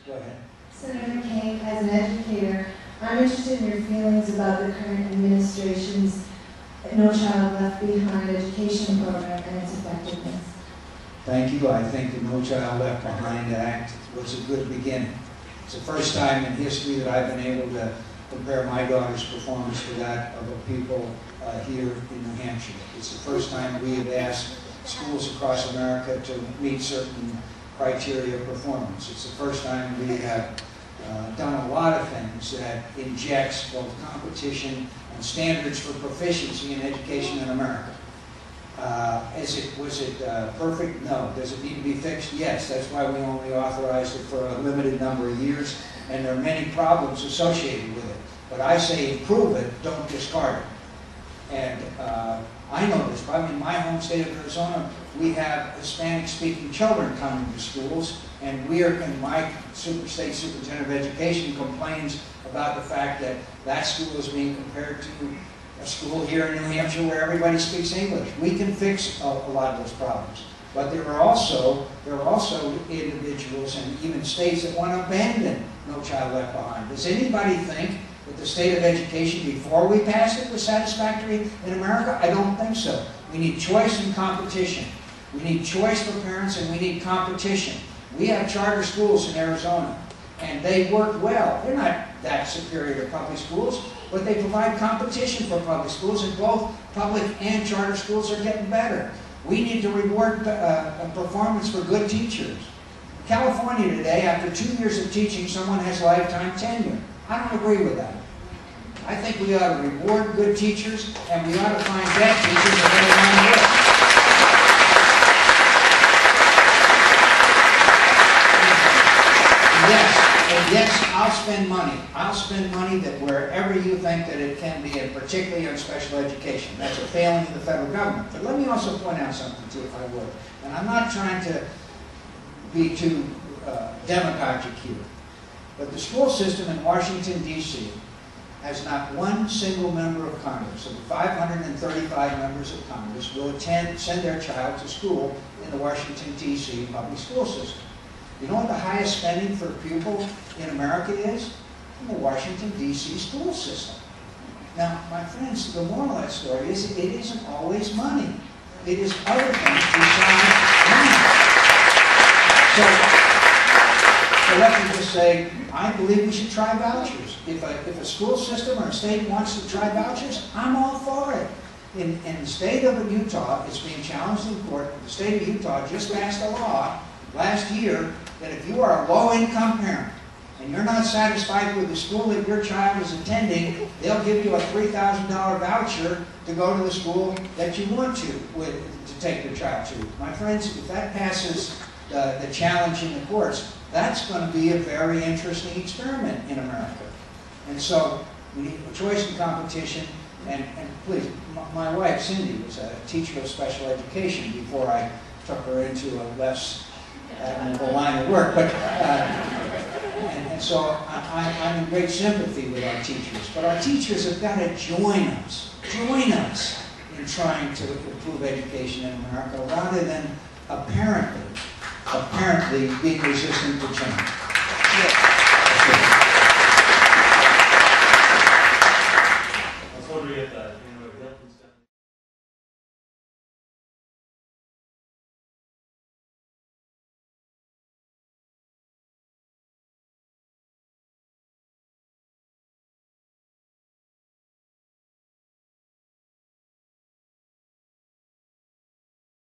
Go ahead. Senator McCain, as an educator, I'm interested in your feelings about the current administration's No Child Left Behind education program and its effectiveness. Thank you. I think the No Child Left Behind Act was a good beginning. It's the first time in history that I've been able to compare my daughter's performance to that of a pupil here in New Hampshire. It's the first time we have asked schools across America to meet certain criteria of performance. It's the first time we have done a lot of things that injects both competition and standards for proficiency in education in America. Was it perfect? No. Does it need to be fixed? Yes. That's why we only authorized it for a limited number of years, and there are many problems associated with it. But I say improve it, don't discard it. And I know this. In my home state of Arizona, we have Hispanic-speaking children coming to schools, and my state superintendent of education complains about the fact that that school is being compared to a school here in New Hampshire where everybody speaks English. We can fix a lot of those problems. But there are also individuals and even states that want to abandon No Child Left Behind. Does anybody think that the state of education before we passed it was satisfactory in America? I don't think so. We need choice and competition. We need choice for parents, and we need competition. We have charter schools in Arizona, and they work well. They're not that superior to public schools, but they provide competition for public schools, and both public and charter schools are getting better. We need to reward performance for good teachers. California today, after 2 years of teaching, someone has lifetime tenure. I don't agree with that. I think we ought to reward good teachers, and we ought to find bad teachers that don't want to work. Yes, I'll spend money. I'll spend money that wherever you think that it can be, and particularly on special education. That's a failing of the federal government. But let me also point out something too, if I would. And I'm not trying to be too demagogic here. But the school system in Washington, D.C. has not one single member of Congress. Of the 535 members of Congress will send their child to school in the Washington, D.C. public school system. You know what the highest spending for a pupil in America is? In the Washington, D.C. school system. Now, my friends, the moral of that story is it isn't always money. It is other things besides money. So let me just say, I believe we should try vouchers. If a school system or a state wants to try vouchers, I'm all for it. In the state of Utah, it's being challenged in court. The state of Utah just passed a law last year that if you are a low-income parent and you're not satisfied with the school that your child is attending, they'll give you a $3,000 voucher to go to the school that you want to take your child to. My friends, if that passes the challenge in the courts, that's going to be a very interesting experiment in America. And so we need choice and competition. And please, my wife Cindy was a teacher of special education before I took her into a less admirable line of work. But and so I'm in great sympathy with our teachers. But our teachers have got to join us in trying to improve education in America, rather than apparently being resistant to change. Yeah.